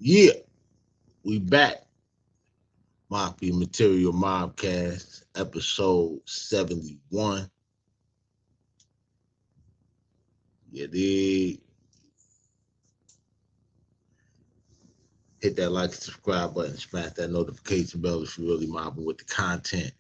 Yeah, we back. Mafia Material Mobcast, episode 71. Yeah, they hit that like and subscribe button, smash that notification bell if you're really mobbing with the content.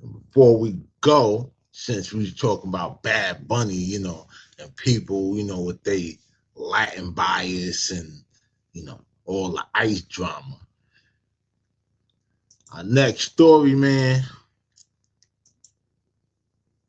Before we go, since we was talking about Bad Bunny, and people, with they Latin bias and, all the ICE drama. Our next story, man,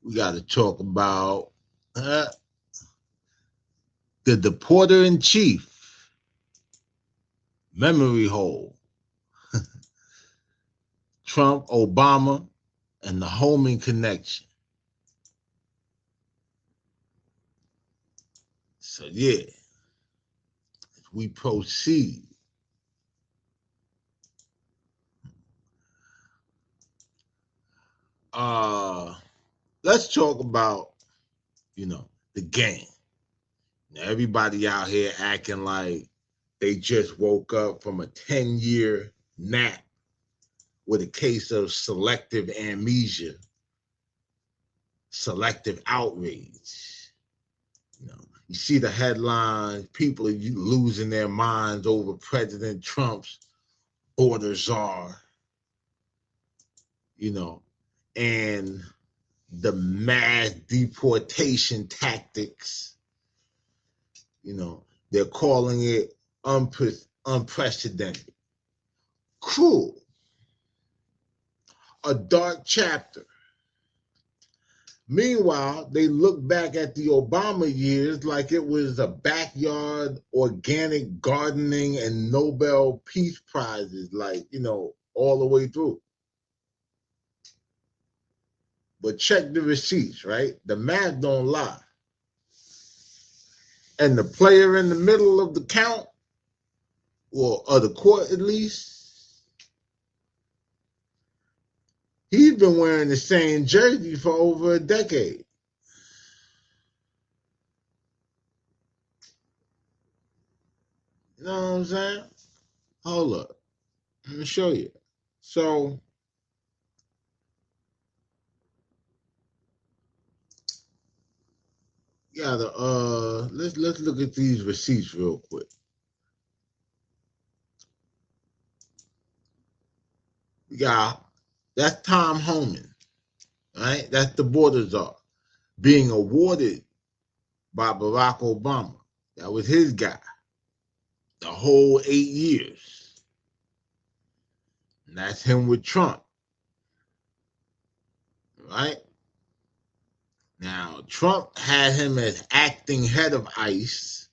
we got to talk about the Deporter-In-Chief memory hole. Trump, Obama, and the Homan connection. So yeah, we proceed. Uh let's talk about, the game. Now, everybody out here acting like they just woke up from a 10-year nap with a case of selective amnesia, selective outrage. You see the headlines, people are losing their minds over President Trump's border czar, and the mass deportation tactics. They're calling it unprecedented, cruel, a dark chapter. Meanwhile, they look back at the Obama years like it was a backyard organic gardening and Nobel Peace Prizes, all the way through. But check the receipts, right? The math don't lie. And the player in the middle of the count, or of the court at least, he's been wearing the same jersey for over a decade. You know what I'm saying? Hold up. Let me show you. So, let's look at these receipts real quick. Yeah, that's Tom Homan, right? That's the border czar being awarded by Barack Obama. That was his guy the whole 8 years. And that's him with Trump, right? Now, Trump had him as acting head of ICE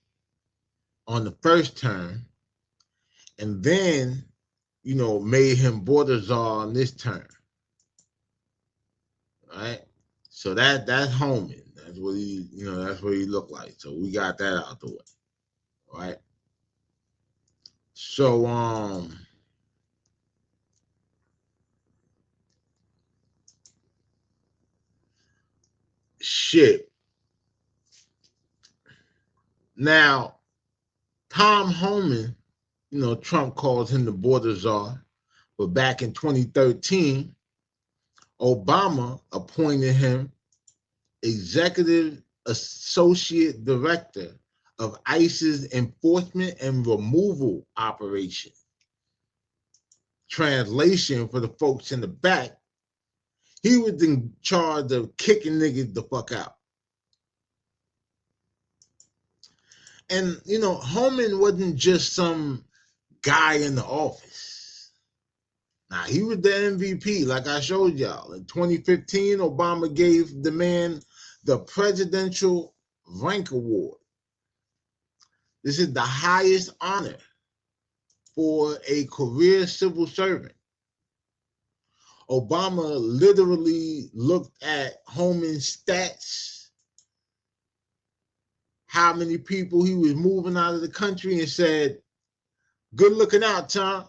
on the first term, and then, made him border czar on this term, right? So that's Homan. That's what he looked like. So we got that out the way, right? So shit. Now, Tom Homan, Trump calls him the border czar, but back in 2013, Obama appointed him executive associate director of ICE's enforcement and removal operation. Translation for the folks in the back, he was in charge of kicking niggas the fuck out. And, Homan wasn't just some guy in the office. Now, he was the MVP, like I showed y'all. In 2015, Obama gave the man the Presidential Rank Award. This is the highest honor for a career civil servant. Obama literally looked at Homan's stats, how many people he was moving out of the country, and said, good looking out, Tom.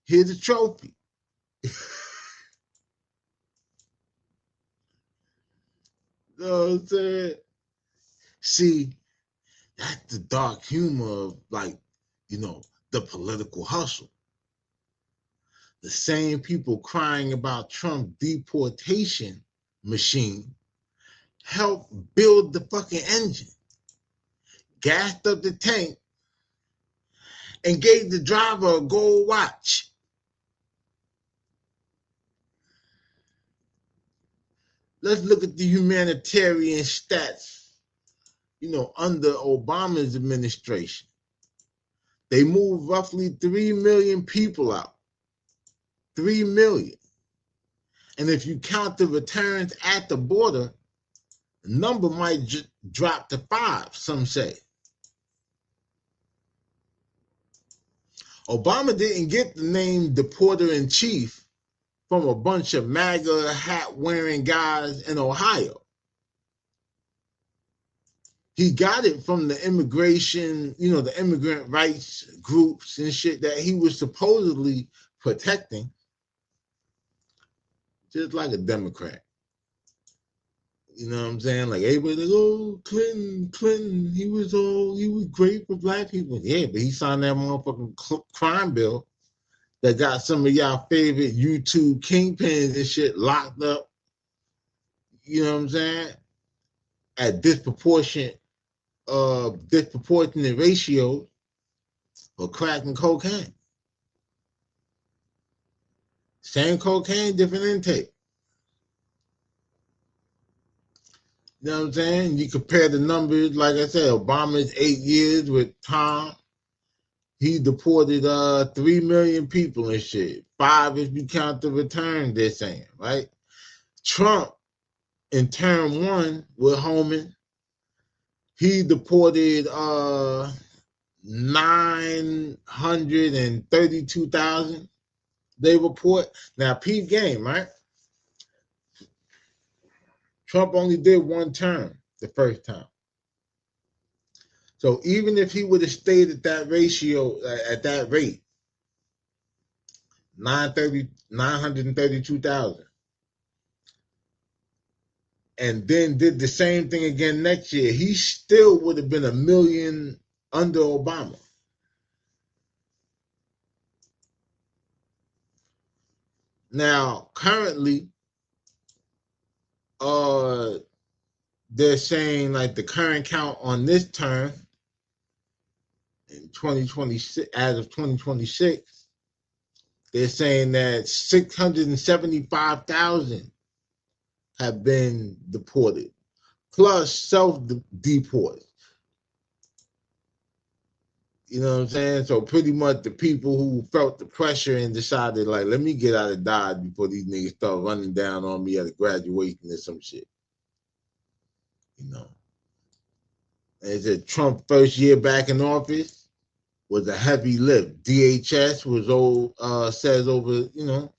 Here's a trophy. You know what I'm saying? See, That's the dark humor of, like, the political hustle. The same people crying about Trump deportation machine helped build the fucking engine, gassed up the tank, and gave the driver a gold watch. Let's look at the humanitarian stats, under Obama's administration. They moved roughly 3 million people out. 3 million. And if you count the returns at the border, the number might drop to 5, some say. Obama didn't get the name Deporter-In-Chief from a bunch of MAGA hat-wearing guys in Ohio. He got it from the immigration, the immigrant rights groups and shit that he was supposedly protecting, just like a Democrat. You know what I'm saying? Like, everybody like, oh, Clinton, he was great for black people. Yeah, but he signed that motherfucking crime bill that got some of y'all favorite YouTube kingpins and shit locked up. You know what I'm saying? At disproportionate ratios for crack and cocaine. Same cocaine, different intake. You know what I'm saying? You compare the numbers, like I said, Obama's 8 years with Tom, he deported 3 million people and shit. 5 if you count the return, they're saying, right? Trump, in term 1 with Homan, he deported 932,000. They report. Now, peep game, right? Trump only did 1 term the first time. So even if he would have stayed at that ratio, at that rate, 932,000, and then did the same thing again next year, he still would have been 1 million under Obama. Now, currently, they're saying, like, the current count on this term in 2026, as of 2026, they're saying that 675,000 have been deported, plus self-deported. You know what I'm saying? So pretty much the people who felt the pressure and decided, like, let me get out of Dodge before these niggas start running down on me at a graduation or some shit. You know. And it said Trump first year back in office was a heavy lift. DHS was says over,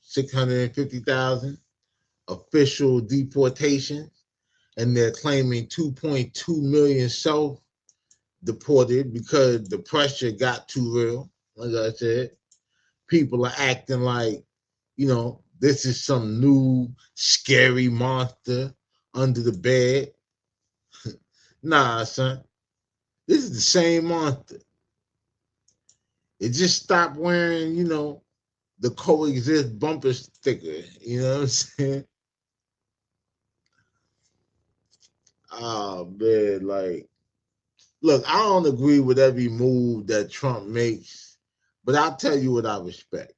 650,000 official deportations, and they're claiming 2.2 million self-deported because the pressure got too real. Like I said, people are acting like, this is some new scary monster under the bed. Nah, son. This is the same monster. It just stopped wearing, the coexist bumper sticker. You know what I'm saying? Oh, man, like, look, I don't agree with every move that Trump makes, but I'll tell you what I respect.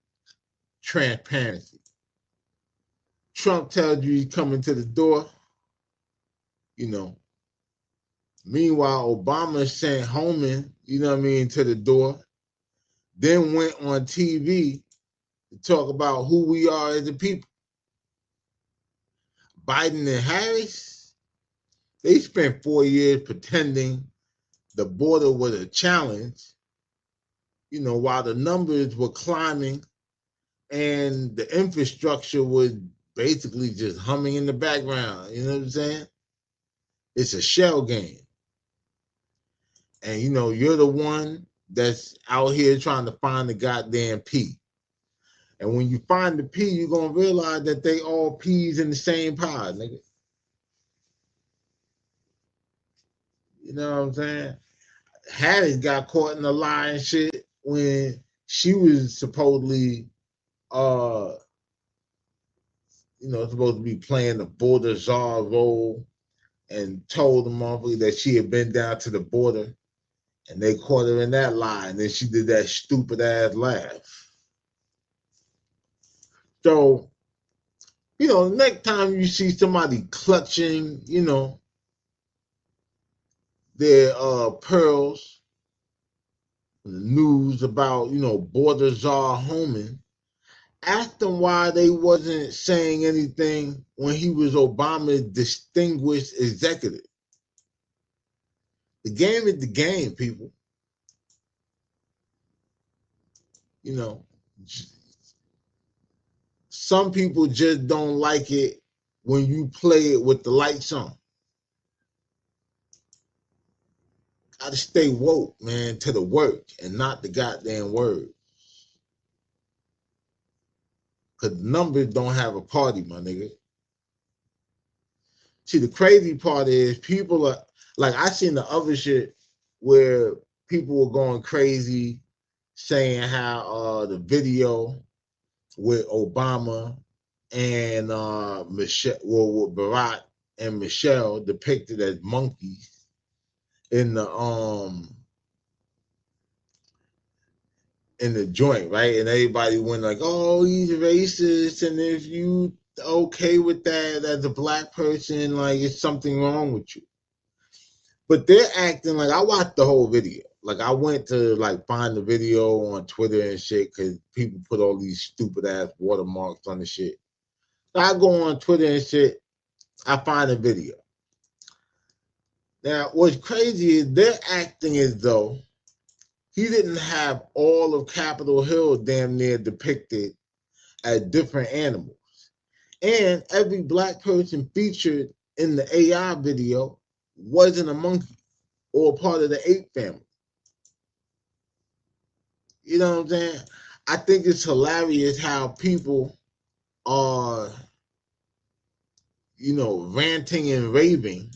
Transparency. Trump tells you he's coming to the door, you know. Meanwhile, Obama sent Homan, to the door, then went on TV to talk about who we are as a people. Biden and Harris, they spent 4 years pretending the border was a challenge, while the numbers were climbing and the infrastructure was basically just humming in the background. You know what I'm saying? It's a shell game. And, you're the one that's out here trying to find the goddamn P. And when you find the P, you're going to realize that they all peas in the same pod, nigga. You know what I'm saying? Hattie got caught in the lie and shit when she was supposedly, uh, supposed to be playing the border czar role, and told the motherfucker that she had been down to the border, and they caught her in that lie, and then she did that stupid ass laugh. So, next time you see somebody clutching, their pearls, the news about, border czar Homan, ask them why they wasn't saying anything when he was Obama's distinguished executive. The game is the game, people. You know, some people just don't like it when you play it with the lights on. Gotta stay woke, man, to the work and not the goddamn word. Cause numbers don't have a party, my nigga. See, the crazy part is people are like, I seen the other shit where people were going crazy saying how the video with Obama and Michelle, well, with Barack and Michelle depicted as monkeys in the joint, right? And everybody went like, "Oh, he's racist," and if you okay with that as a black person, like it's something wrong with you. But they're acting like, I watched the whole video. Like I went to like find the video on Twitter and shit because people put all these stupid ass watermarks on the shit. So I go on Twitter and shit. I find a video. Now, what's crazy is they're acting as though he didn't have all of Capitol Hill damn near depicted as different animals. And every black person featured in the AI video wasn't a monkey or part of the ape family. You know what I'm saying? I think it's hilarious how people are, ranting and raving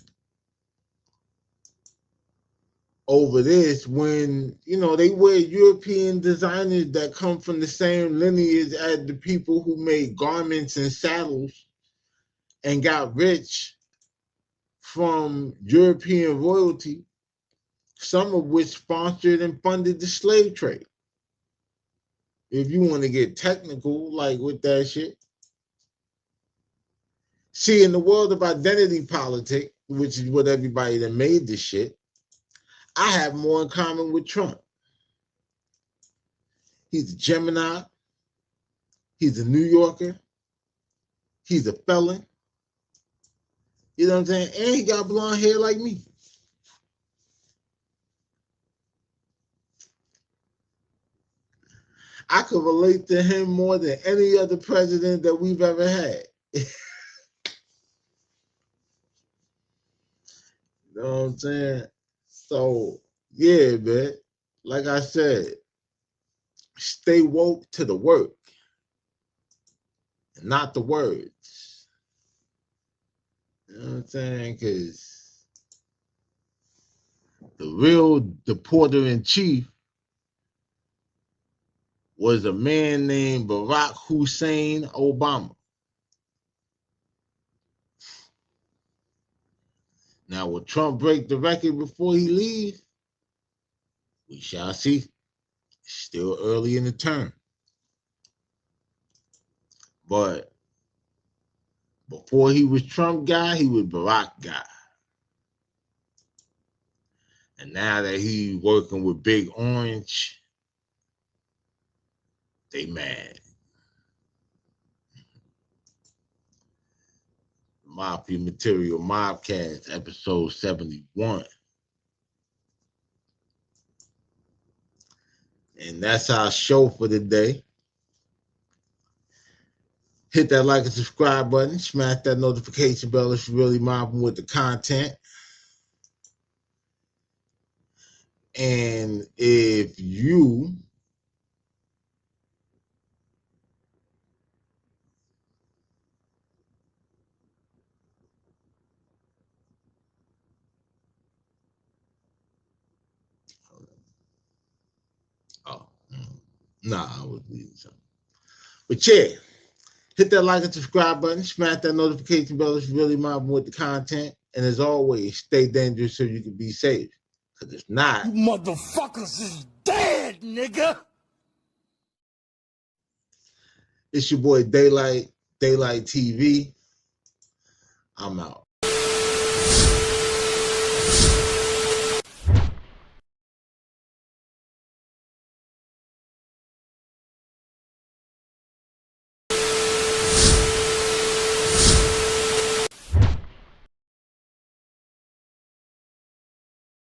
over this when, they wear European designers that come from the same lineage as the people who made garments and saddles and got rich from European royalty, some of which sponsored and funded the slave trade. If you want to get technical, like with that shit. See, in the world of identity politics, which is what everybody that made this shit, I have more in common with Trump. He's a Gemini. He's a New Yorker. He's a felon. You know what I'm saying? And he got blonde hair like me. I could relate to him more than any other president that we've ever had. You know what I'm saying? So, yeah, man. Like I said, stay woke to the work, not the words. You know what I'm saying? Because the real Deporter-In-Chief was a man named Barack Hussein Obama. Now, will Trump break the record before he leaves? We shall see. Still early in the term. But before he was Trump guy, he was Barack guy. And now that he's working with Big Orange, they mad. Mafia Material Mobcast, episode 71. And that's our show for today. Hit that like and subscribe button. Smash that notification bell if you're really mobbing with the content. And if you Nah, I was reading something. But yeah, hit that like and subscribe button. Smash that notification bell if you really mind with the content. And as always, stay dangerous so you can be safe. Because if not, you motherfuckers is dead, nigga. It's your boy Daylight TV. I'm out.